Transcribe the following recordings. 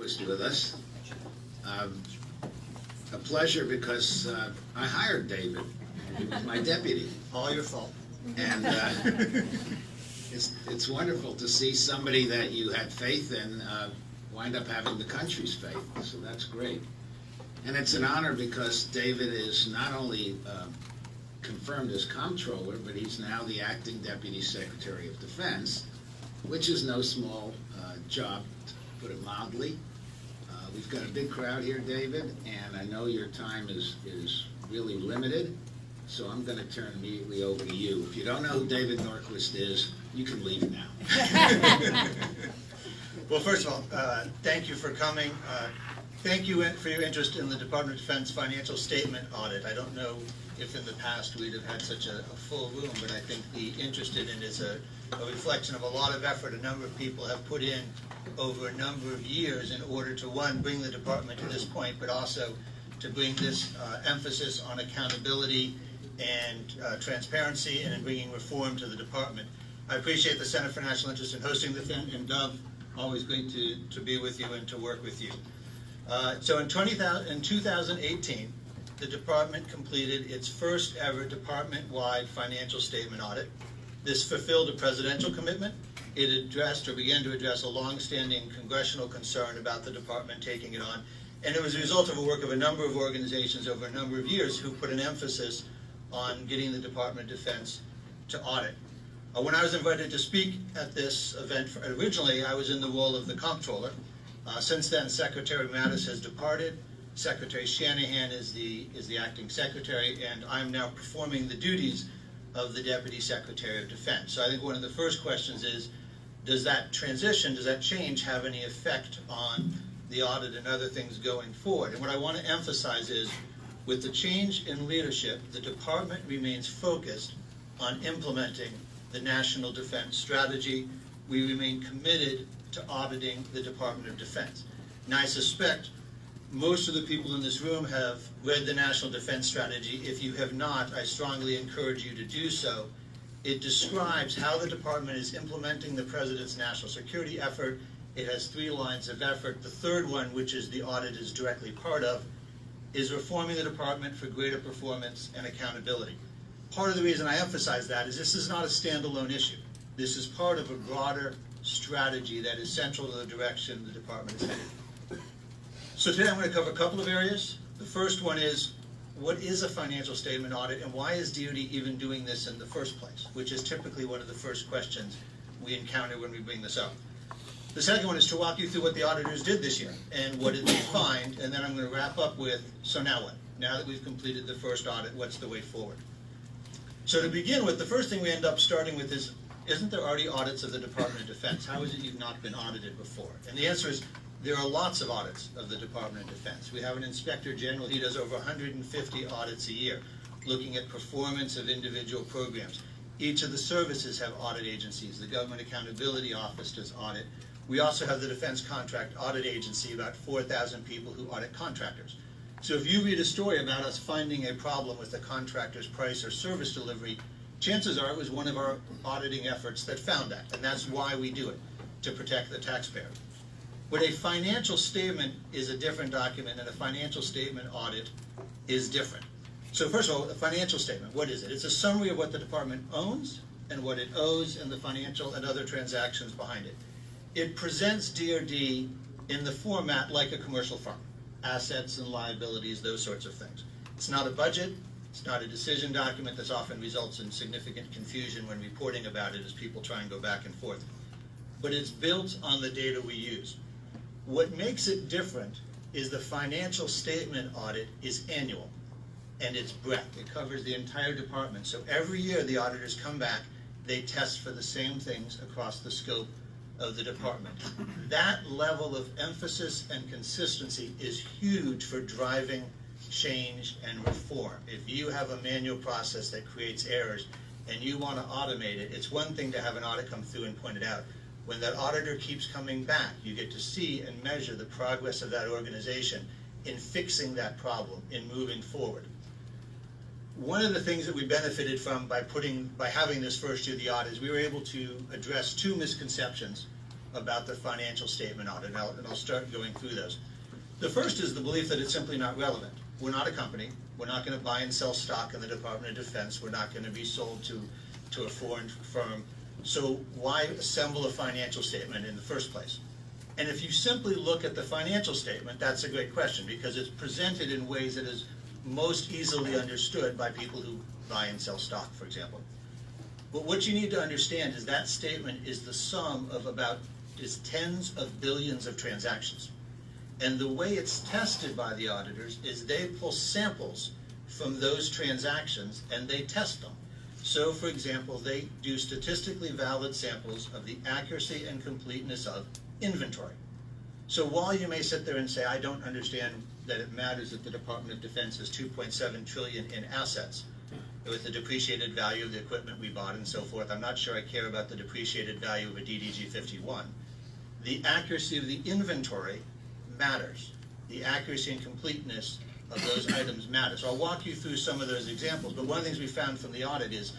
Norquist with us. A pleasure because I hired David. He was my deputy. All your fault. And it's wonderful to see somebody that you had faith in wind up having the country's faith. So that's great. And it's an honor because David is not only confirmed as Comptroller, but he's now the Acting Deputy Secretary of Defense, which is no small job, to put it mildly. We've got a big crowd here, David, and I know your time is really limited, so I'm going to turn immediately over to you. If you don't know who David Norquist is, you can leave now. Well, first of all, thank you for coming. Thank you for your interest in the Department of Defense financial statement audit. I don't know if in the past we'd have had such a full room, but I think the interest in it is a reflection of a lot of effort a number of people have put in over a number of years in order to, one, bring the department to this point, but also to bring this emphasis on accountability and transparency and in bringing reform to the department. I appreciate the Center for National Interest in hosting the event, and Dov, always great to be with you and to work with you. So in 2018, the department completed its first ever department-wide financial statement audit. This fulfilled a presidential commitment. It addressed or began to address a long-standing congressional concern about the department taking it on. And it was a result of a work of a number of organizations over a number of years who put an emphasis on getting the Department of Defense to audit. When I was invited to speak at this event, originally I was in the role of the Comptroller. Since then, Secretary Mattis has departed. Secretary Shanahan is the acting secretary, and I'm now performing the duties of the Deputy Secretary of Defense. So I think one of the first questions is, does that transition, does that change have any effect on the audit and other things going forward? And what I want to emphasize is, with the change in leadership, the department remains focused on implementing the National Defense Strategy. We remain committed to auditing the Department of Defense. Now, I suspect most of the people in this room have read the National Defense Strategy. If you have not, I strongly encourage you to do so. It describes how the department is implementing the President's national security effort. It has 3 lines of effort. The third one, which is the audit is directly part of, is reforming the department for greater performance and accountability. Part of the reason I emphasize that is this is not a standalone issue. This is part of a broader strategy that is central to the direction the department is headed. So today I'm going to cover a couple of areas. The first one is, what is a financial statement audit and why is DOD even doing this in the first place, which is typically one of the first questions we encounter when we bring this up. The second one is to walk you through what the auditors did this year and what did they find, and then I'm going to wrap up with, so now what? Now that we've completed the first audit, what's the way forward? So to begin with, the first thing we end up starting with is, isn't there already audits of the Department of Defense? How is it you've not been audited before? And the answer is, there are lots of audits of the Department of Defense. We have an Inspector General. He does over 150 audits a year, looking at performance of individual programs. Each of the services have audit agencies. The Government Accountability Office does audit. We also have the Defense Contract Audit Agency, about 4,000 people who audit contractors. So if you read a story about us finding a problem with the contractor's price or service delivery, chances are it was one of our auditing efforts that found that, and that's why we do it, to protect the taxpayer. But a financial statement is a different document, and a financial statement audit is different. So first of all, a financial statement, what is it? It's a summary of what the department owns and what it owes and the financial and other transactions behind it. It presents DOD in the format like a commercial firm, assets and liabilities, those sorts of things. It's not a budget. It's not a decision document. This often results in significant confusion when reporting about it as people try and go back and forth. But it's built on the data we use. What makes it different is the financial statement audit is annual, and it's breadth. It covers the entire department. So every year the auditors come back, they test for the same things across the scope of the department. That level of emphasis and consistency is huge for driving change and reform. If you have a manual process that creates errors and you want to automate it, it's one thing to have an audit come through and point it out. When that auditor keeps coming back, you get to see and measure the progress of that organization in fixing that problem, in moving forward. One of the things that we benefited from by having this first year of the audit is we were able to address 2 misconceptions about the financial statement audit, and I'll start going through those. The first is the belief that it's simply not relevant. We're not a company. We're not going to buy and sell stock in the Department of Defense. We're not going to be sold to a foreign firm. So why assemble a financial statement in the first place? And if you simply look at the financial statement, that's a great question, because it's presented in ways that is most easily understood by people who buy and sell stock, for example. But what you need to understand is that statement is the sum of is tens of billions of transactions. And the way it's tested by the auditors is they pull samples from those transactions and they test them. So, for example, they do statistically valid samples of the accuracy and completeness of inventory. So while you may sit there and say, I don't understand that it matters that the Department of Defense has $2.7 trillion in assets with the depreciated value of the equipment we bought and so forth, I'm not sure I care about the depreciated value of a DDG-51. The accuracy of the inventory matters. The accuracy and completeness of those items matters. So I'll walk you through some of those examples, but one of the things we found from the audit is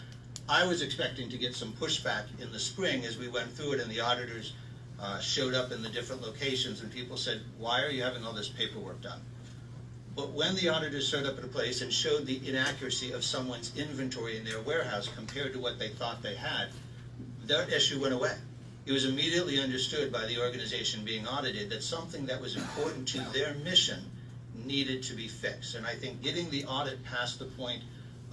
I was expecting to get some pushback in the spring as we went through it, and the auditors showed up in the different locations, and people said, why are you having all this paperwork done? But when the auditors showed up at a place and showed the inaccuracy of someone's inventory in their warehouse compared to what they thought they had, that issue went away. It was immediately understood by the organization being audited that something that was important to their mission needed to be fixed. And I think getting the audit past the point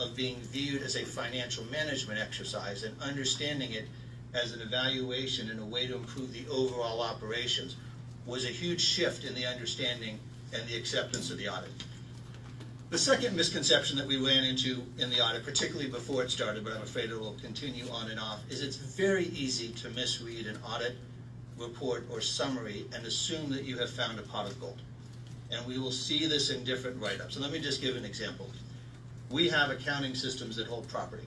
of being viewed as a financial management exercise and understanding it as an evaluation and a way to improve the overall operations was a huge shift in the understanding and the acceptance of the audit. The second misconception that we ran into in the audit, particularly before it started, but I'm afraid it will continue on and off, is it's very easy to misread an audit report or summary and assume that you have found a pot of gold. And we will see this in different write-ups. So let me just give an example. We have accounting systems that hold property.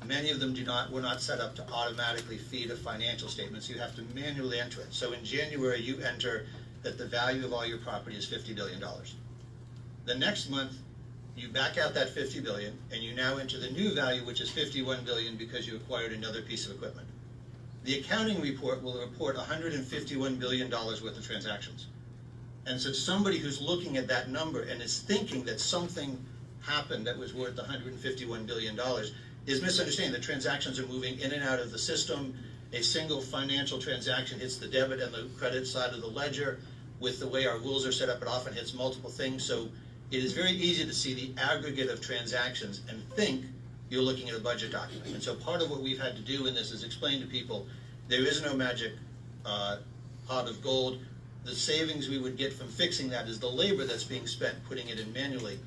Many of them were not set up to automatically feed a financial statement, so you have to manually enter it. So in January, you enter that the value of all your property is $50 billion. The next month, you back out that $50 billion, and you now enter the new value, which is $51 billion because you acquired another piece of equipment. The accounting report will report $151 billion worth of transactions. And so somebody who's looking at that number and is thinking that something happened that was worth $151 billion is misunderstanding. The transactions are moving in and out of the system. A single financial transaction hits the debit and the credit side of the ledger. With the way our rules are set up, it often hits multiple things. So it is very easy to see the aggregate of transactions and think you're looking at a budget document. And so part of what we've had to do in this is explain to people there is no magic pot of gold. The savings we would get from fixing that is the labor that's being spent putting it in manually.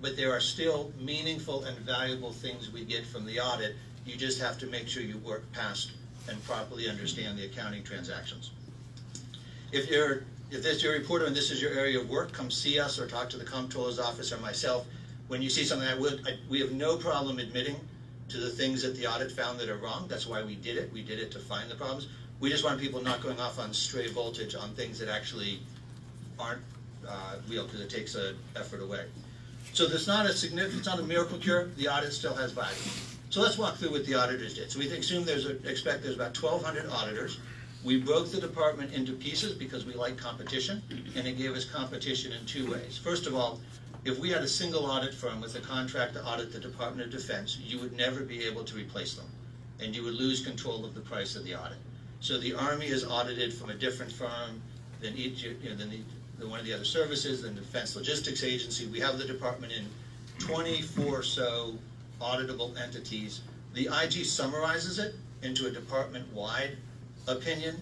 But there are still meaningful and valuable things we get from the audit. You just have to make sure you work past and properly understand the accounting transactions. If this is your reporter and this is your area of work, come see us or talk to the Comptroller's office or myself. When you see something we have no problem admitting to the things that the audit found that are wrong. That's why we did it. We did it to find the problems. We just want people not going off on stray voltage on things that actually aren't real, because it takes effort away. So it's not a miracle cure. The audit still has value. So let's walk through what the auditors did. So we assume there's about 1,200 auditors. We broke the department into pieces because we like competition, and it gave us competition in two ways. First of all, if we had a single audit firm with a contract to audit the Department of Defense, you would never be able to replace them, and you would lose control of the price of the audit. So the Army is audited from a different firm than one of the other services, than the Defense Logistics Agency. We have the department in 24 so auditable entities. The IG summarizes it into a department-wide opinion,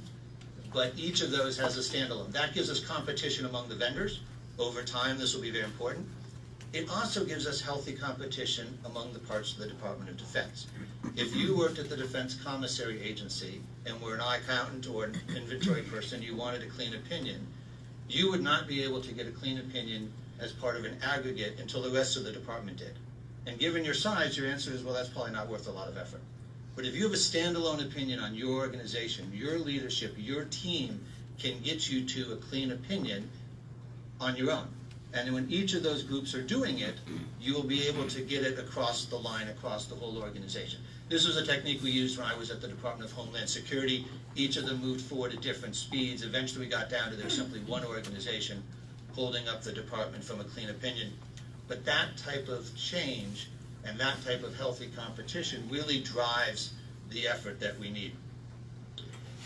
but each of those has a standalone. That gives us competition among the vendors. Over time, this will be very important. It also gives us healthy competition among the parts of the Department of Defense. If you worked at the Defense Commissary Agency and were an accountant or an inventory person, you wanted a clean opinion, you would not be able to get a clean opinion as part of an aggregate until the rest of the department did. And given your size, your answer is, well, that's probably not worth a lot of effort. But if you have a standalone opinion on your organization, your leadership, your team can get you to a clean opinion on your own. And when each of those groups are doing it, you will be able to get it across the line, across the whole organization. This was a technique we used when I was at the Department of Homeland Security. Each of them moved forward at different speeds. Eventually we got down to there's simply one organization holding up the department from a clean opinion. But that type of change and that type of healthy competition really drives the effort that we need.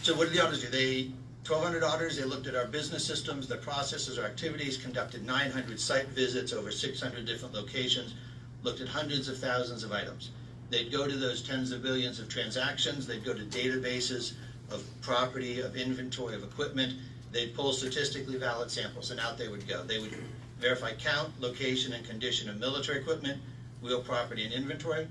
So what did the auditors do? 1,200 auditors, they looked at our business systems, the processes, our activities, conducted 900 site visits over 600 different locations, looked at hundreds of thousands of items. They'd go to those tens of billions of transactions, they'd go to databases of property, of inventory, of equipment, they'd pull statistically valid samples, and out they would go. They would verify count, location, and condition of military equipment, real property, and inventory.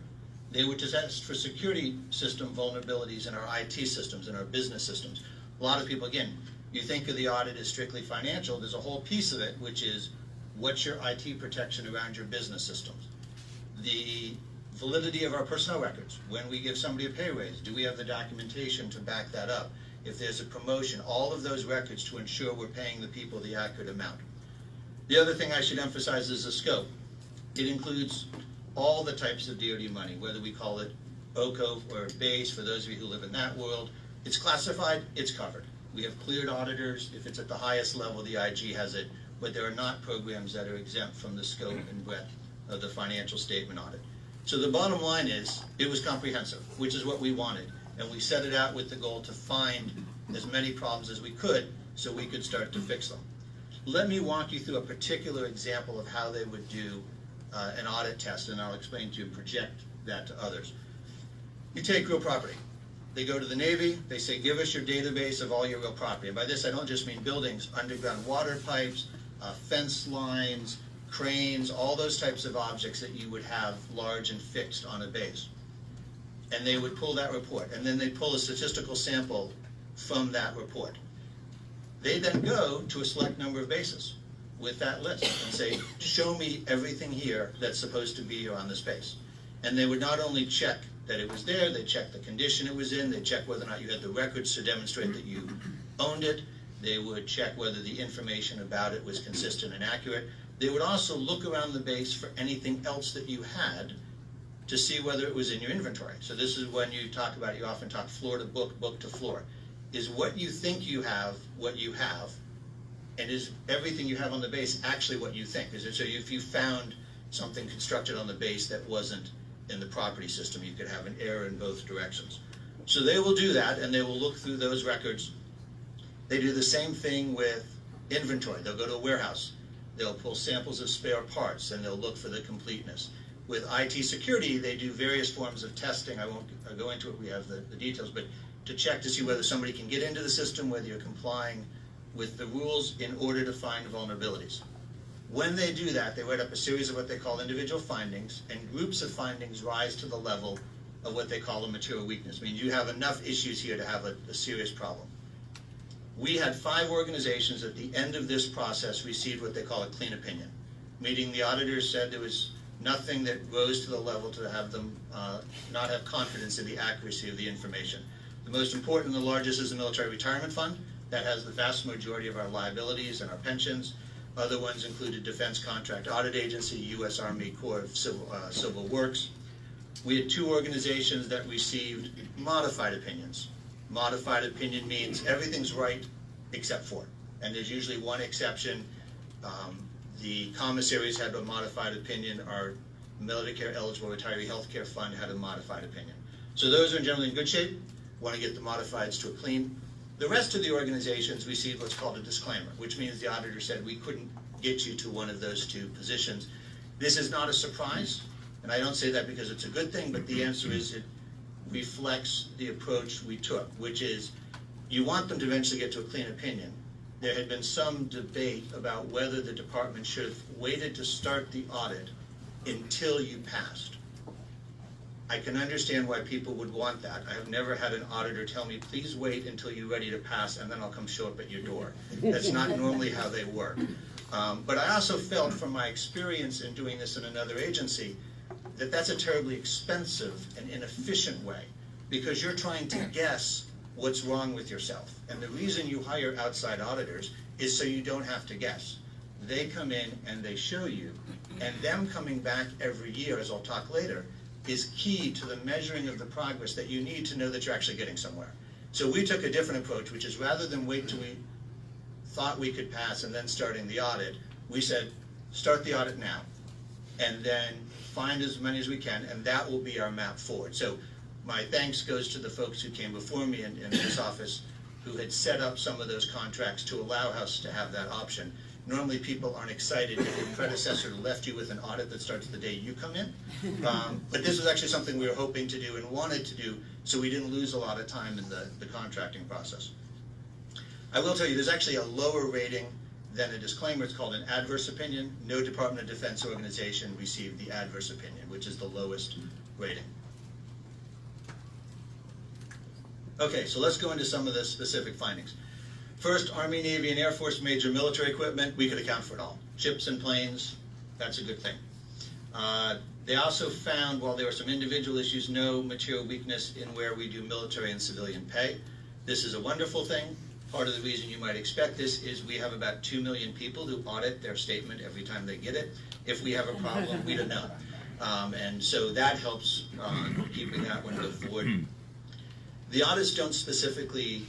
They would test for security system vulnerabilities in our IT systems, in our business systems. A lot of people, again, you think of the audit as strictly financial, there's a whole piece of it, which is what's your IT protection around your business systems? The validity of our personnel records. When we give somebody a pay raise, do we have the documentation to back that up? If there's a promotion, all of those records to ensure we're paying the people the accurate amount. The other thing I should emphasize is the scope. It includes all the types of DOD money, whether we call it OCO or base, for those of you who live in that world. It's classified, it's covered. We have cleared auditors. If it's at the highest level, the IG has it, but there are not programs that are exempt from the scope and breadth of the financial statement audit. So the bottom line is, it was comprehensive, which is what we wanted, and we set it out with the goal to find as many problems as we could so we could start to fix them. Let me walk you through a particular example of how they would do an audit test, and I'll explain to you and project that to others. You take real property. They go to the Navy, they say, give us your database of all your real property. And by this, I don't just mean buildings, underground water pipes, fence lines, cranes, all those types of objects that you would have large and fixed on a base. And they would pull that report, and then they pull a statistical sample from that report. They then go to a select number of bases with that list and say, show me everything here that's supposed to be here on this base. And they would not only check that it was there, they check the condition it was in, they check whether or not you had the records to demonstrate that you owned it, they would check whether the information about it was consistent and accurate. They would also look around the base for anything else that you had to see whether it was in your inventory. So this is when you talk about, you often talk floor to book, book to floor. Is what you think you have what you have, and is everything you have on the base actually what you think? Is it, so if you found something constructed on the base that wasn't in the property system, you could have an error in both directions. So they will do that, and they will look through those records. They do the same thing with inventory. They'll go to a warehouse. They'll pull samples of spare parts, and they'll look for the completeness. With IT security, they do various forms of testing. I won't go into it, we have the details, but to check to see whether somebody can get into the system, whether you're complying with the rules in order to find vulnerabilities. When they do that, they write up a series of what they call individual findings, and groups of findings rise to the level of what they call a material weakness. I mean, you have enough issues here to have a serious problem. We had 5 organizations at the end of this process received what they call a clean opinion, meaning the auditors said there was nothing that rose to the level to have them not have confidence in the accuracy of the information. The most important and the largest is the Military Retirement Fund. That has the vast majority of our liabilities and our pensions. Other ones included Defense Contract Audit Agency, U.S. Army Corps of Civil Works. We had 2 organizations that received modified opinions. Modified opinion means everything's right except for. And there's usually one exception. The commissaries had a modified opinion. Our Medicare Eligible Retiree Health Care Fund had a modified opinion. So those are generally in good shape. Want to get the modifieds to a clean. The rest of the organizations received what's called a disclaimer, which means the auditor said we couldn't get you to one of those 2 positions. This is not a surprise, and I don't say that because it's a good thing, but the answer is it reflects the approach we took, which is you want them to eventually get to a clean opinion. There had been some debate about whether the department should have waited to start the audit until you passed. I can understand why people would want that. I have never had an auditor tell me, please wait until you're ready to pass and then I'll come show up at your door. That's not normally how they work. But I also felt from my experience in doing this in another agency that that's a terribly expensive and inefficient way, because you're trying to guess what's wrong with yourself. And the reason you hire outside auditors is so you don't have to guess. They come in and they show you, and them coming back every year, as I'll talk later, is key to the measuring of the progress that you need to know that you're actually getting somewhere. So we took a different approach, which is rather than wait till we thought we could pass and then starting the audit, we said, start the audit now, and then find as many as we can, and that will be our map forward. So my thanks goes to the folks who came before me in this office who had set up some of those contracts to allow us to have that option. Normally people aren't excited if your predecessor left you with an audit that starts the day you come in. But this was actually something we were hoping to do and wanted to do, so we didn't lose a lot of time in the contracting process. I will tell you, there's actually a lower rating than a disclaimer. It's called an adverse opinion. No Department of Defense organization received the adverse opinion, which is the lowest rating. Okay, so let's go into some of the specific findings. First, Army, Navy, and Air Force major military equipment, we could account for it all. Ships and planes, that's a good thing. They also found, while there were some individual issues, no material weakness in where we do military and civilian pay. This is a wonderful thing. Part of the reason you might expect this is we have about 2 million people who audit their statement every time they get it. If we have a problem, we don't know. And so that helps keeping that one go forward. The audits don't specifically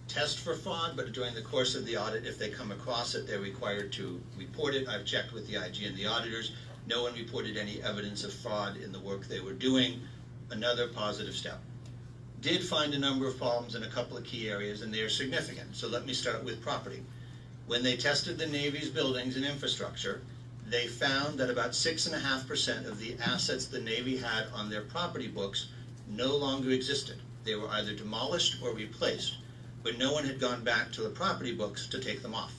test for fraud, but during the course of the audit, if they come across it, they're required to report it. I've checked with the IG and the auditors. No one reported any evidence of fraud in the work they were doing. Another positive step. Did find a number of problems in a couple of key areas, and they are significant. So let me start with property. When they tested the Navy's buildings and infrastructure, they found that about 6.5% of the assets the Navy had on their property books no longer existed. They were either demolished or replaced, but no one had gone back to the property books to take them off.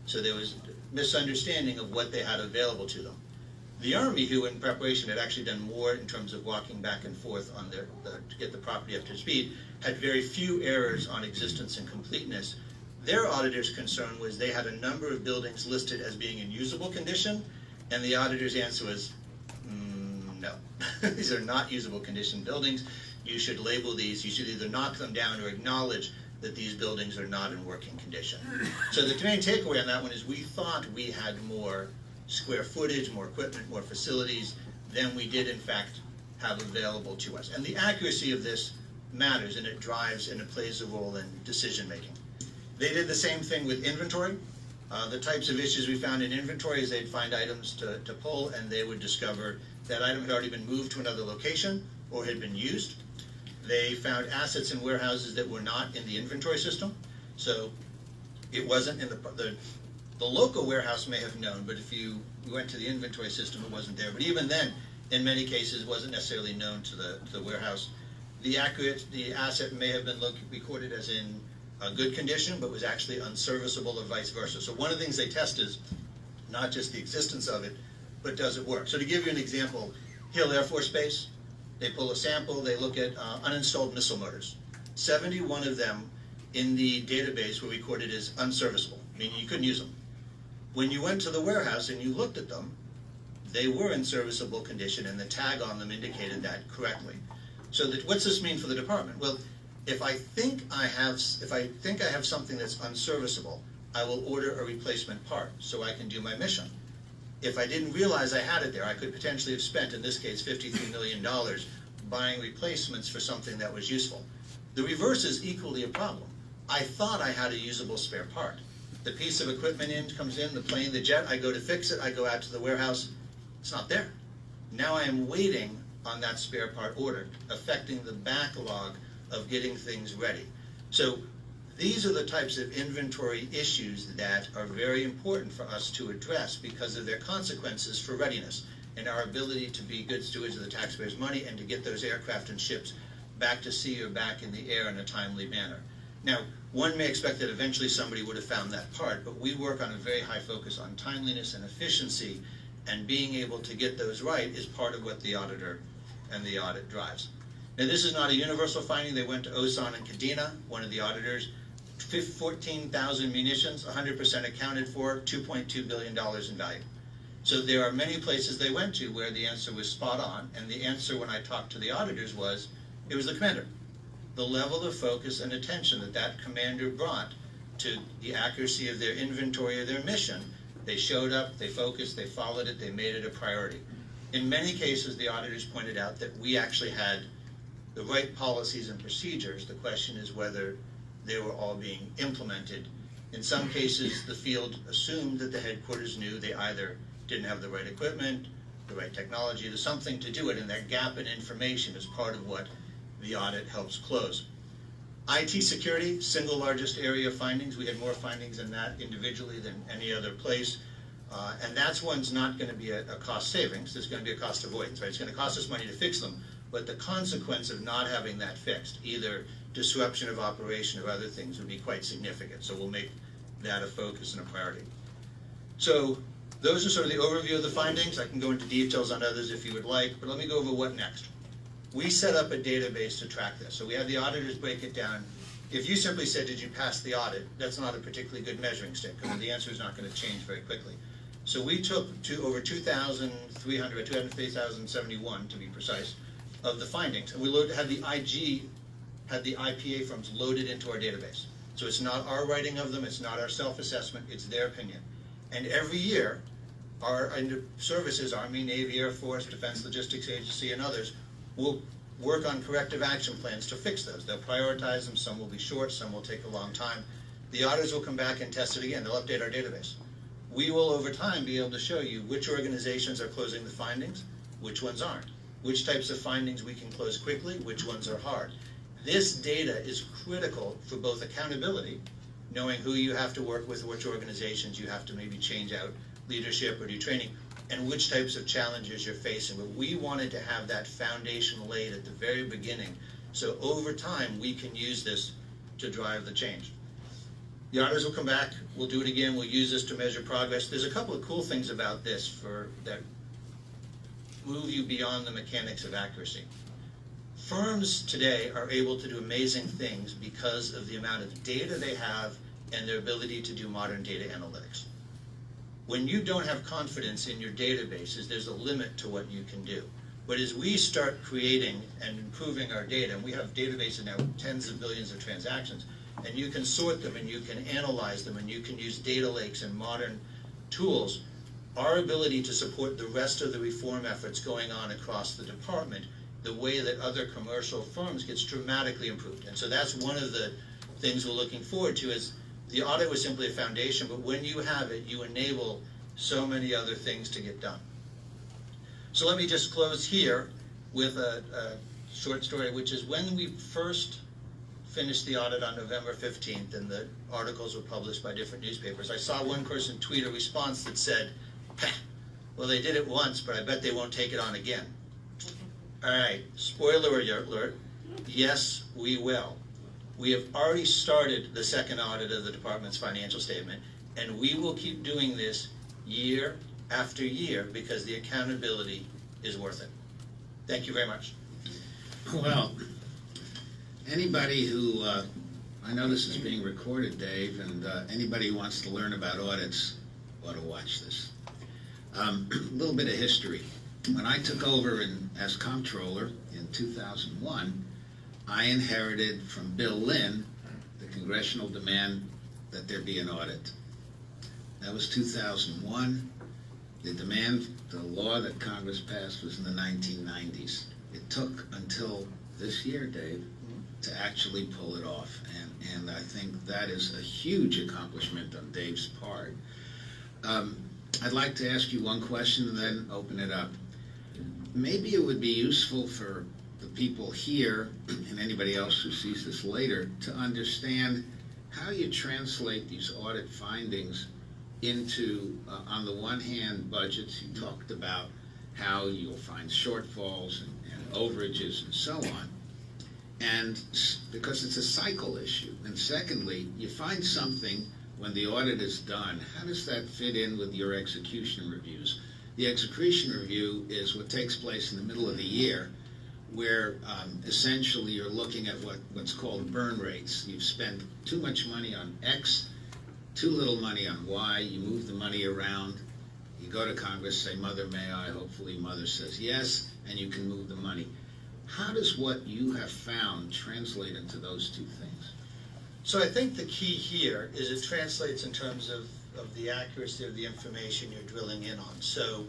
So there was misunderstanding of what they had available to them. The Army, who in preparation had actually done more in terms of walking back and forth on to get the property up to speed, had very few errors on existence and completeness. Their auditor's concern was they had a number of buildings listed as being in usable condition, and the auditor's answer was, no. These are not usable condition buildings. You should label these, you should either knock them down or acknowledge that these buildings are not in working condition. So the main takeaway on that one is we thought we had more square footage, more equipment, more facilities than we did in fact have available to us. And the accuracy of this matters, and it drives and it plays a role in decision making. They did the same thing with inventory. The types of issues we found in inventory is they'd find items to pull, and they would discover that item had already been moved to another location or had been used. They found assets in warehouses that were not in the inventory system. So it wasn't in the local warehouse may have known, but if you went to the inventory system, it wasn't there. But even then, in many cases, it wasn't necessarily known to the warehouse. The asset may have been recorded as in good condition, but was actually unserviceable or vice versa. So one of the things they test is not just the existence of it, but does it work? So to give you an example, Hill Air Force Base, they pull a sample, they look at uninstalled missile motors. 71 of them in the database were recorded as unserviceable, meaning you couldn't use them. When you went to the warehouse and you looked at them, they were in serviceable condition, and the tag on them indicated that correctly. So what's this mean for the department? Well, if I think I have something that's unserviceable, I will order a replacement part so I can do my mission. If I didn't realize I had it there, I could potentially have spent, in this case, $53 million buying replacements for something that was useful. The reverse is equally a problem. I thought I had a usable spare part. The piece of equipment comes in, the plane, the jet, I go to fix it, I go out to the warehouse, it's not there. Now I am waiting on that spare part order, affecting the backlog of getting things ready. So these are the types of inventory issues that are very important for us to address because of their consequences for readiness and our ability to be good stewards of the taxpayers' money and to get those aircraft and ships back to sea or back in the air in a timely manner. Now, one may expect that eventually somebody would have found that part, but we work on a very high focus on timeliness and efficiency, and being able to get those right is part of what the auditor and the audit drives. Now, this is not a universal finding. They went to Osan and Kadena, one of the auditors, 14,000 munitions, 100% accounted for, $2.2 billion in value. So there are many places they went to where the answer was spot on, and the answer when I talked to the auditors was, it was the commander. The level of focus and attention that that commander brought to the accuracy of their inventory of their mission, they showed up, they focused, they followed it, they made it a priority. In many cases, the auditors pointed out that we actually had the right policies and procedures. The question is whether they were all being implemented. In some cases, the field assumed that the headquarters knew they either didn't have the right equipment, the right technology, there's something to do it, and that gap in information is part of what the audit helps close. IT security, single largest area of findings. We had more findings in that individually than any other place. And that's one's not going to be a cost savings. There's going to be a cost avoidance, right? It's going to cost us money to fix them. But the consequence of not having that fixed, either disruption of operation or other things, would be quite significant. So we'll make that a focus and a priority. So those are sort of the overview of the findings. I can go into details on others if you would like, but let me go over what next. We set up a database to track this. So we had the auditors break it down. If you simply said, did you pass the audit, that's not a particularly good measuring stick, because the answer is not going to change very quickly. So we took over 2,300, 203,071 to be precise, of the findings, and we had the IPA firms loaded into our database. So it's not our writing of them, it's not our self-assessment, it's their opinion. And every year, our services, Army, Navy, Air Force, Defense Logistics Agency, and others, will work on corrective action plans to fix those. They'll prioritize them, some will be short, some will take a long time. The auditors will come back and test it again, they'll update our database. We will, over time, be able to show you which organizations are closing the findings, which ones aren't, which types of findings we can close quickly, which ones are hard. This data is critical for both accountability, knowing who you have to work with, which organizations you have to maybe change out leadership or do training, and which types of challenges you're facing. But we wanted to have that foundation laid at the very beginning, so over time we can use this to drive the change. The auditors will come back, we'll do it again, we'll use this to measure progress. There's a couple of cool things about this that move you beyond the mechanics of accuracy. Firms today are able to do amazing things because of the amount of data they have and their ability to do modern data analytics. When you don't have confidence in your databases, there's a limit to what you can do. But as we start creating and improving our data, and we have databases now, tens of billions of transactions, and you can sort them and you can analyze them and you can use data lakes and modern tools, our ability to support the rest of the reform efforts going on across the department, the way that other commercial firms, gets dramatically improved. And so that's one of the things we're looking forward to. Is the audit was simply a foundation, but when you have it, you enable so many other things to get done. So let me just close here with a short story, which is when we first finished the audit on November 15th and the articles were published by different newspapers, I saw one person tweet a response that said, well, they did it once, but I bet they won't take it on again. All right, spoiler alert, yes, we will. We have already started the second audit of the department's financial statement, and we will keep doing this year after year because the accountability is worth it. Thank you very much. Well, anybody who, I know this is being recorded, Dave, and anybody who wants to learn about audits ought to watch this. A little bit of history. When I took over as Comptroller in 2001, I inherited from Bill Lynn the congressional demand that there be an audit. That was 2001. The demand, the law that Congress passed, was in the 1990s. It took until this year, Dave, to actually pull it off. And I think that is a huge accomplishment on Dave's part. I'd like to ask you one question and then open it up. Maybe it would be useful for the people here and anybody else who sees this later to understand how you translate these audit findings into, on the one hand, budgets. You talked about how you'll find shortfalls and overages and so on, and because it's a cycle issue. And secondly, you find something when the audit is done, how does that fit in with your execution reviews? The execution review is what takes place in the middle of the year, where essentially you're looking at what's called burn rates. You've spent too much money on X, too little money on Y, you move the money around, you go to Congress, say, Mother, may I? Hopefully Mother says yes, and you can move the money. How does what you have found translate into those two things? So I think the key here is it translates in terms of the accuracy of the information you're drilling in on. So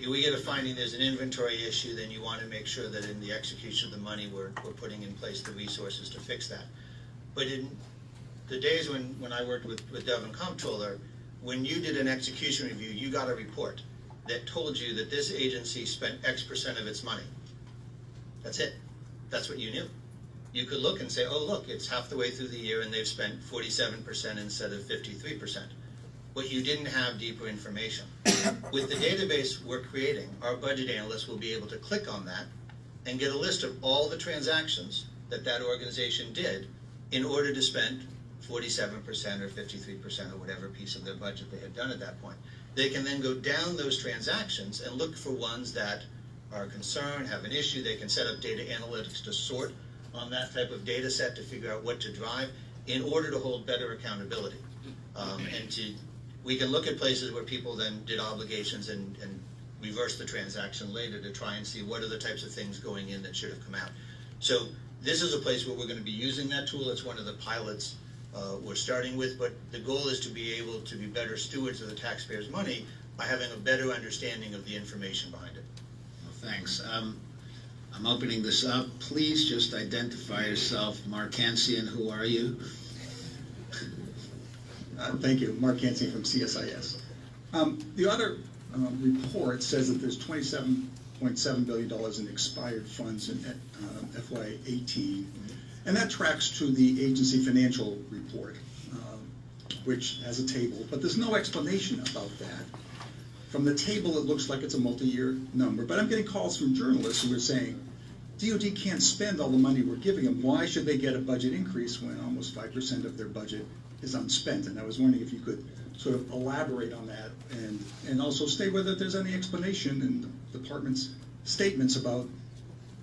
we get a finding there's an inventory issue, then you want to make sure that in the execution of the money we're putting in place the resources to fix that. But in the days when I worked with Dov and Comptroller, when you did an execution review, you got a report that told you that this agency spent X percent of its money. That's it. That's what you knew. You could look and say, oh, look, it's half the way through the year and they've spent 47% instead of 53%. But you didn't have deeper information. With the database we're creating, our budget analysts will be able to click on that and get a list of all the transactions that that organization did in order to spend 47% or 53% or whatever piece of their budget they had done at that point. They can then go down those transactions and look for ones that are concerned, have an issue. They can set up data analytics to sort on that type of data set to figure out what to drive in order to hold better accountability. We can look at places where people then did obligations and reverse the transaction later to try and see what are the types of things going in that should have come out. So this is a place where we're going to be using that tool. It's one of the pilots we're starting with, but the goal is to be able to be better stewards of the taxpayers' money by having a better understanding of the information behind it. Well, thanks. I'm opening this up. Please just identify yourself. Mark Hansian, who are you? Thank you. Mark Hansian from CSIS. The audit report says that there's $27.7 billion in expired funds in FY18, and that tracks to the agency financial report, which has a table, but there's no explanation about that. From the table, it looks like it's a multi-year number, but I'm getting calls from journalists who are saying, DOD can't spend all the money we're giving them. Why should they get a budget increase when almost 5% of their budget is unspent? And I was wondering if you could sort of elaborate on that and also state whether there's any explanation in the department's statements about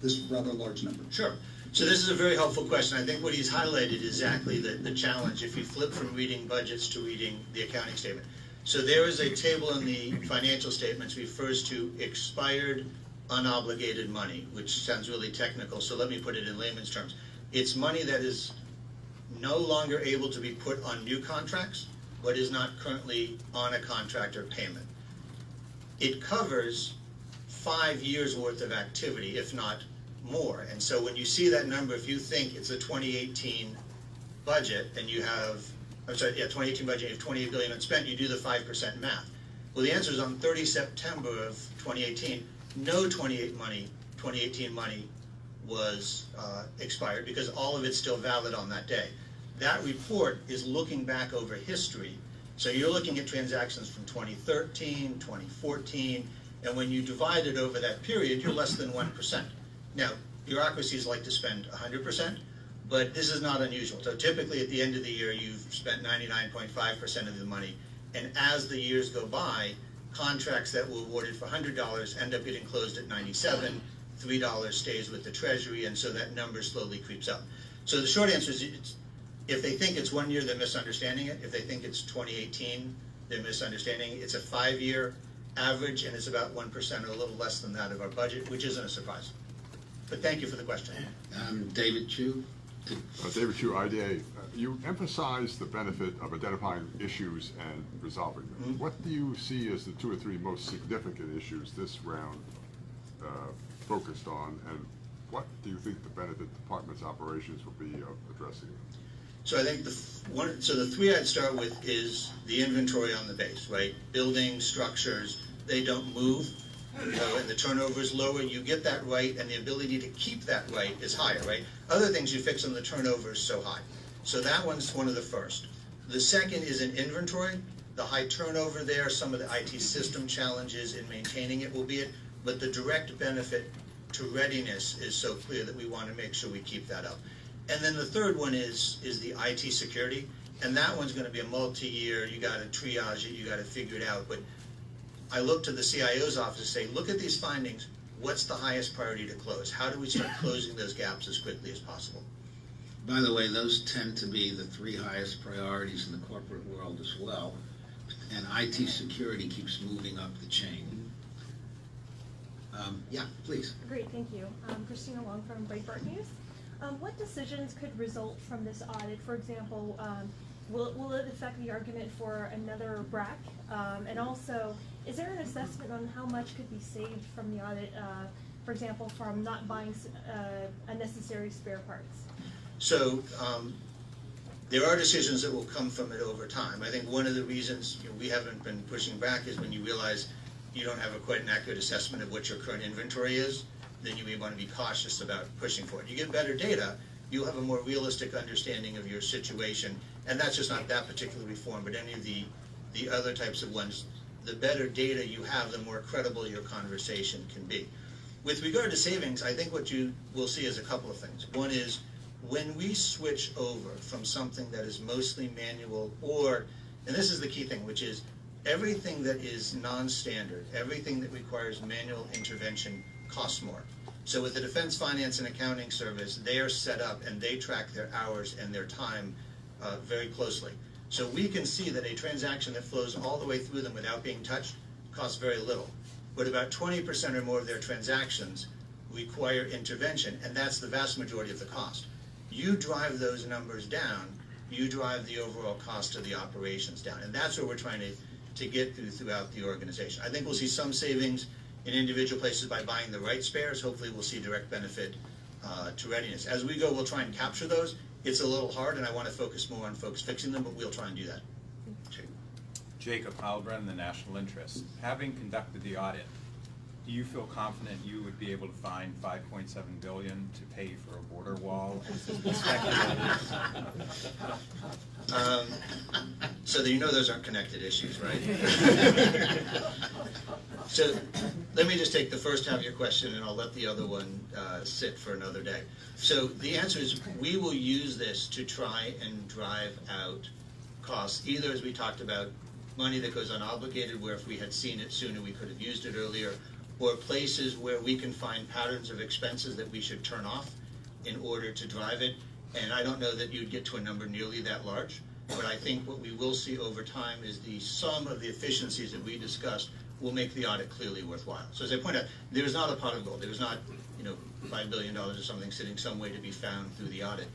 this rather large number. Sure. So this is a very helpful question. I think what he's highlighted is exactly the challenge if you flip from reading budgets to reading the accounting statement. So there is a table in the financial statements refers to expired unobligated money, which sounds really technical, so let me put it in layman's terms. It's money that is no longer able to be put on new contracts, but is not currently on a contract or payment. It covers 5 years worth of activity, if not more. And so when you see that number, if you think it's a 2018 budget and you have, 2018 budget, you have $28 billion unspent, you do the 5% math. Well, the answer is on 30 September of 2018, no 2018 money was expired because all of it's still valid on that day. That report is looking back over history. So you're looking at transactions from 2013, 2014, and when you divide it over that period, you're less than 1%. Now, bureaucracies like to spend 100%, but this is not unusual. So typically at the end of the year, you've spent 99.5% of the money, and as the years go by, contracts that were awarded for $100 end up getting closed at 97, $3 stays with the Treasury, and so that number slowly creeps up. So the short answer is, if they think it's 1 year, they're misunderstanding it. If they think it's 2018, they're misunderstanding it. It's a 5-year average, and it's about 1% or a little less than that of our budget, which isn't a surprise. But thank you for the question. David Chu. David Chu, IDA. You emphasize the benefit of identifying issues and resolving them. Mm-hmm. What do you see as the 2 or 3 most significant issues this round focused on, and what do you think the benefit department's operations will be of addressing them? So I think the 3 I'd start with is the inventory on the base, right? Buildings, structures, they don't move, and the turnover is lower. You get that right, and the ability to keep that right is higher, right? Other things you fix on the turnover is so high. So that one's one of the first. The second is in inventory. The high turnover there, some of the IT system challenges in maintaining it will be it, but the direct benefit to readiness is so clear that we want to make sure we keep that up. And then the third one is the IT security, and that one's going to be a multi-year. You got to triage it, you got to figure it out. But I look to the CIO's office and say, look at these findings. What's the highest priority to close? How do we start closing those gaps as quickly as possible? By the way, those tend to be the 3 highest priorities in the corporate world as well. And IT security keeps moving up the chain. Yeah, please. Great, thank you. Christina Long from Breitbart News. What decisions could result from this audit? For example, will it affect the argument for another BRAC? And also, is there an assessment on how much could be saved from the audit, for example, from not buying unnecessary spare parts? So There are decisions that will come from it over time. I think one of the reasons we haven't been pushing back is when you realize you don't have quite an accurate assessment of what your current inventory is, then you may want to be cautious about pushing for it. You get better data, you'll have a more realistic understanding of your situation, and that's just not that particular reform, but any of the other types of ones. The better data you have, the more credible your conversation can be. With regard to savings, I think what you will see is a couple of things. One is, when we switch over from something that is mostly manual, or, and this is the key thing, which is everything that is non-standard, everything that requires manual intervention costs more. So with the Defense Finance and Accounting Service, they are set up and they track their hours and their time very closely. So we can see that a transaction that flows all the way through them without being touched costs very little. But about 20% or more of their transactions require intervention, and that's the vast majority of the cost. You drive those numbers down, you drive the overall cost of the operations down, and that's what we're trying to get throughout the organization. I think we'll see some savings in individual places by buying the right spares. Hopefully we'll see direct benefit to readiness. As we go, we'll try and capture those. It's a little hard, and I want to focus more on folks fixing them, but we'll try and do that. Jacob Halbren, the National Interest. Having conducted the audit, do you feel confident you would be able to find $5.7 billion to pay for a border wall? So that you know those aren't connected issues, right? So let me just take the first half of your question, and I'll let the other one sit for another day. So the answer is, we will use this to try and drive out costs, either, as we talked about, money that goes unobligated, where if we had seen it sooner we could have used it earlier, or places where we can find patterns of expenses that we should turn off in order to drive it. And I don't know that you'd get to a number nearly that large, but I think what we will see over time is the sum of the efficiencies that we discussed will make the audit clearly worthwhile. So as I point out, there is not a pot of gold. There is not, $5 billion or something sitting some way to be found through the audit.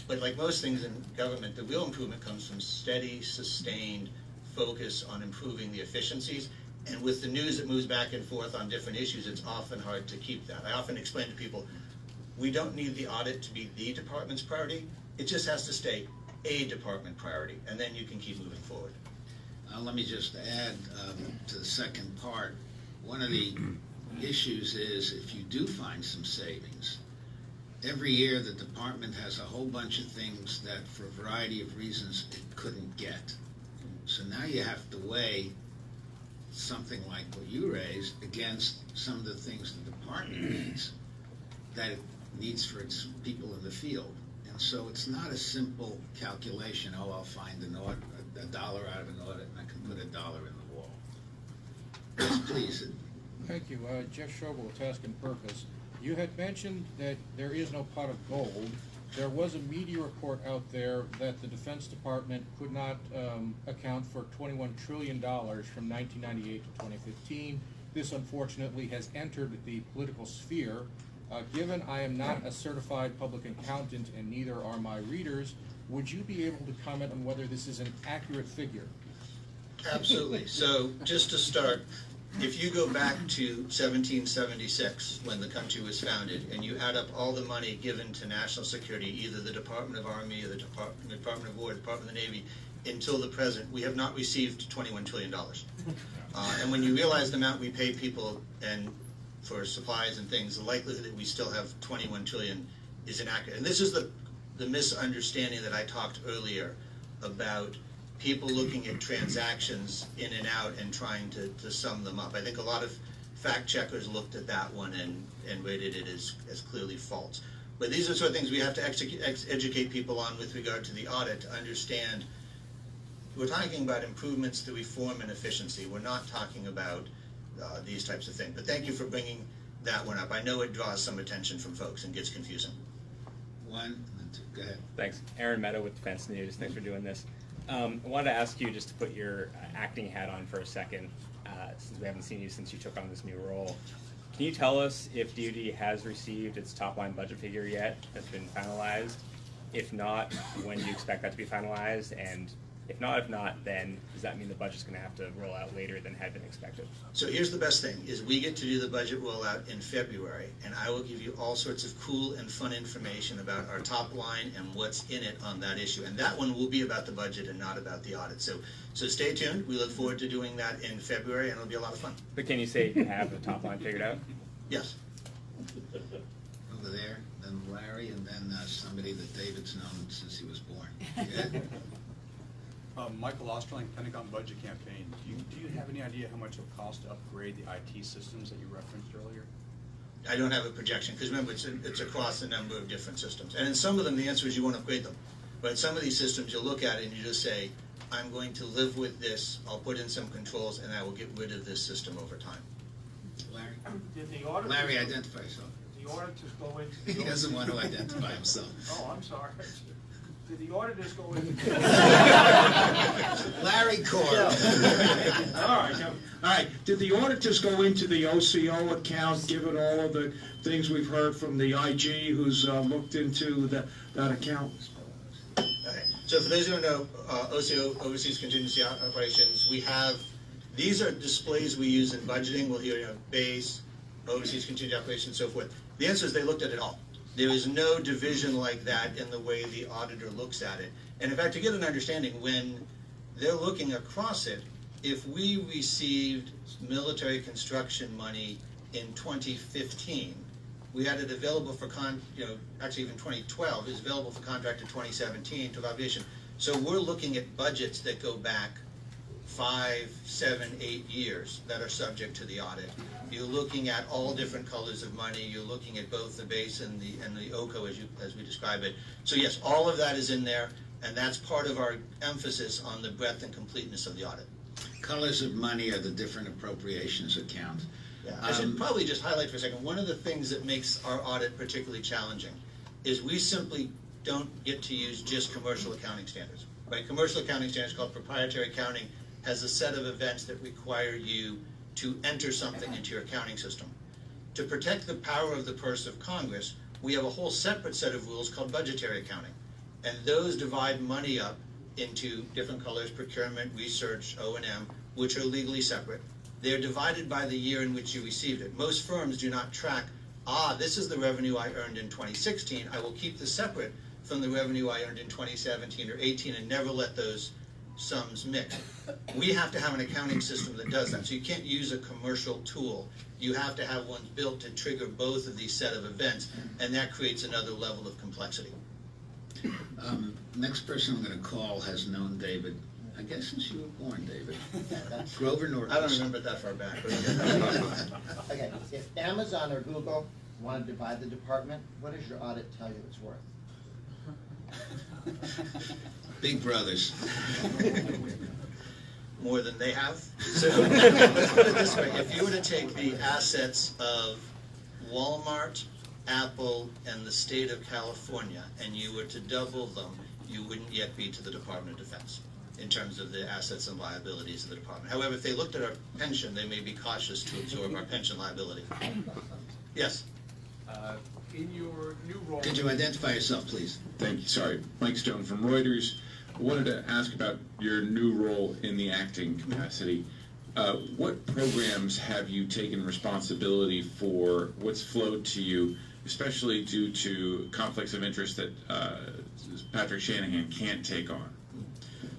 But like most things in government, the real improvement comes from steady, sustained focus on improving the efficiencies. And with the news that moves back and forth on different issues, it's often hard to keep that. I often explain to people, we don't need the audit to be the department's priority. It just has to stay a department priority, and then you can keep moving forward. Let me just add to the second part. One of the issues is, if you do find some savings, every year the department has a whole bunch of things that for a variety of reasons it couldn't get. So now you have to weigh something like what you raised against some of the things the department needs, that it needs for its people in the field. And so it's not a simple calculation, I'll find a dollar out of an audit and I can put $1 in the wall. Yes, please. Thank you. Jeff Schobel, Task and Purpose. You had mentioned that there is no pot of gold. There was a media report out there that the Defense Department could not account for $21 trillion from 1998 to 2015. This, unfortunately, has entered the political sphere. Given I am not a certified public accountant and neither are my readers, would you be able to comment on whether this is an accurate figure? Absolutely. So just to start, if you go back to 1776, when the country was founded, and you add up all the money given to national security, either the Department of Army or the Department of War, the Department of the Navy, until the present, we have not received $21 trillion. And when you realize the amount we pay people and for supplies and things, the likelihood that we still have 21 trillion is inaccurate. And this is the misunderstanding that I talked earlier about people looking at transactions in and out and trying to sum them up. I think a lot of fact checkers looked at that one and rated it as clearly false. But these are the sort of things we have to educate people on with regard to the audit, to understand we're talking about improvements to reform and efficiency. We're not talking about these types of things. But thank you for bringing that one up. I know it draws some attention from folks and gets confusing. One, and then two. Go ahead. Thanks. Aaron Meadow with Defense News. Thanks for doing this. I wanted to ask you just to put your acting hat on for a second, since we haven't seen you since you took on this new role. Can you tell us if DOD has received its top-line budget figure yet that's been finalized? If not, when do you expect that to be finalized? And If not, then does that mean the budget's going to have to roll out later than had been expected? So here's the best thing, is we get to do the budget rollout in February, and I will give you all sorts of cool and fun information about our top line and what's in it on that issue. And that one will be about the budget and not about the audit. So stay tuned. We look forward to doing that in February, and it'll be a lot of fun. But can you say you have the top line figured out? Yes. Over there, then Larry, and then somebody that David's known since he was born. Yeah? Michael Osterling, Pentagon Budget Campaign. Do you have any idea how much it will cost to upgrade the IT systems that you referenced earlier? I don't have a projection, because remember, it's across a number of different systems. And in some of them, the answer is you won't upgrade them. But in some of these systems, you'll look at it and you just say, I'm going to live with this, I'll put in some controls, and I will get rid of this system over time. Larry? Did the auditors, Larry, identify yourself. the auditors go into? He doesn't want to identify himself. Oh, I'm sorry. Did the auditors go into? Larry Corp. All right. Did the auditors go into the OCO account, given all of the things we've heard from the IG who's looked into that account? Okay. So for those who don't know, OCO, Overseas Contingency Operations, these are displays we use in budgeting. We'll hear, base, Overseas Contingency Operations, so forth. The answer is they looked at it all. There is no division like that in the way the auditor looks at it. And in fact, to get an understanding, when they're looking across it, if we received military construction money in 2015, we had it available for actually even 2012, it was available for contract in 2017 to aviation. So we're looking at budgets that go back 5, 7, 8 years that are subject to the audit. You're looking at all different colors of money. You're looking at both the base and the OCO as we describe it. So yes, all of that is in there, and that's part of our emphasis on the breadth and completeness of the audit. Colors of money are the different appropriations account. Yeah, I should probably just highlight for a second, one of the things that makes our audit particularly challenging is we simply don't get to use just commercial accounting standards. Right? Commercial accounting standards, called proprietary accounting, has a set of events that require you to enter something into your accounting system. To protect the power of the purse of Congress, we have a whole separate set of rules called budgetary accounting. And those divide money up into different colors: procurement, research, O&M, which are legally separate. They're divided by the year in which you received it. Most firms do not track, this is the revenue I earned in 2016. I will keep this separate from the revenue I earned in 2017 or 18 and never let those sums mix. We have to have an accounting system that does that. So you can't use a commercial tool. You have to have one built to trigger both of these set of events, and that creates another level of complexity. Next person I'm going to call has known David, I guess, since you were born, David. Grover Norquist. I don't remember it that far back. But Okay, if Amazon or Google wanted to buy the department, what does your audit tell you it's worth? Big brothers. More than they have. So let's put it this way. If you were to take the assets of Walmart, Apple, and the state of California, and you were to double them, you wouldn't yet be to the Department of Defense in terms of the assets and liabilities of the department. However, if they looked at our pension, they may be cautious to absorb our pension liability. Yes? In your new role. Could you identify yourself, please? Thank you. Sorry. Mike Stone from Reuters. I wanted to ask about your new role in the acting capacity. What programs have you taken responsibility for? What's flowed to you, especially due to conflicts of interest that Patrick Shanahan can't take on?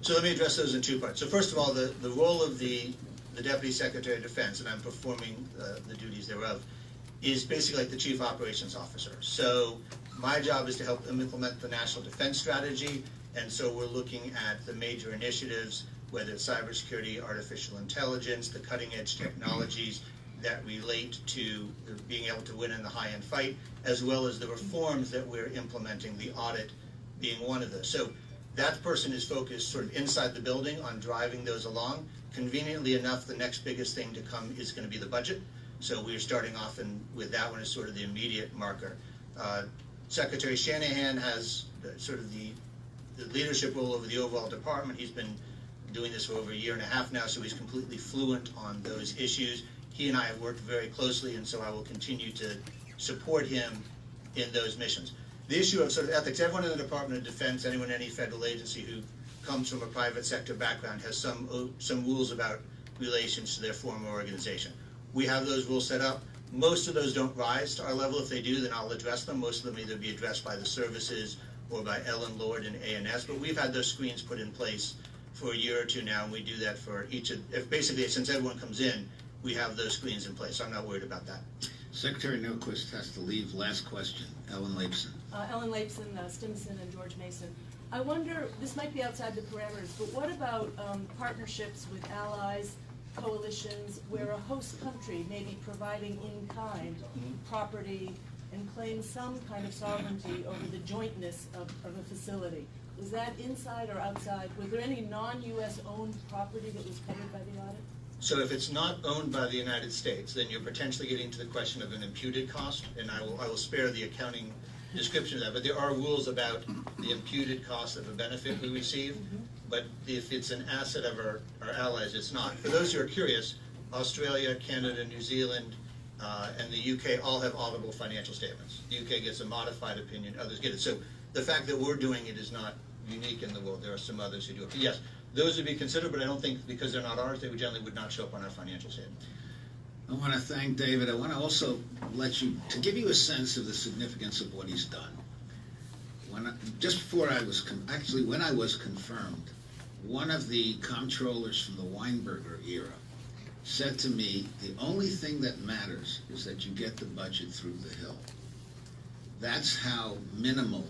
So let me address those in two parts. So first of all, the role of the Deputy Secretary of Defense, and I'm performing the duties thereof, is basically like the Chief Operations Officer. So my job is to help them implement the National Defense Strategy, and so we're looking at the major initiatives, whether it's cybersecurity, artificial intelligence, the cutting-edge technologies that relate to being able to win in the high-end fight, as well as the reforms that we're implementing, the audit being one of those. So that person is focused sort of inside the building on driving those along. Conveniently enough, the next biggest thing to come is going to be the budget. So we're starting off with that one as sort of the immediate marker. Secretary Shanahan has sort of the leadership role over the overall department. He's been doing this for over 1.5 years now, so he's completely fluent on those issues. He and I have worked very closely, and so I will continue to support him in those missions. The issue of sort of ethics, everyone in the Department of Defense, anyone in any federal agency who comes from a private sector background, has some rules about relations to their former organization. We have those rules set up. Most of those don't rise to our level. If they do, then I'll address them. Most of them either be addressed by the services or by Ellen Lord and ANS, but we've had those screens put in place for a year or two now, and we do that for each of, basically, since everyone comes in, we have those screens in place, so I'm not worried about that. Secretary Norquist has to leave. Last question, Ellen Lapson. Ellen Lapson, Stimson, and George Mason. I wonder, this might be outside the parameters, but what about partnerships with allies, coalitions, where a host country may be providing in-kind property and claim some kind of sovereignty over the jointness of a facility? Was that inside or outside? Was there any non-U.S. owned property that was covered by the audit? So if it's not owned by the United States, then you're potentially getting to the question of an imputed cost, and I will spare the accounting description of that, but there are rules about the imputed cost of a benefit we receive, but if it's an asset of our allies, it's not. For those who are curious, Australia, Canada, New Zealand, and the UK all have auditable financial statements. The UK gets a modified opinion, others get it. So the fact that we're doing it is not unique in the world. There are some others who do it. But yes, those would be considered, but I don't think because they're not ours, they generally would not show up on our financial statement. I want to thank David. I want to also to give you a sense of the significance of what he's done. Just before I was, when I was confirmed, one of the comptrollers from the Weinberger era said to me, the only thing that matters is that you get the budget through the Hill. That's how minimal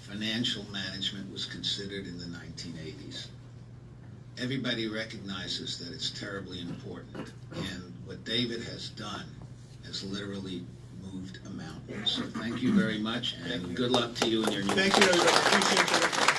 financial management was considered in the 1980s. Everybody recognizes that it's terribly important, and what David has done has literally moved a mountain. So thank you very much, and good luck to you in your new. Thank you, everybody. Appreciate it.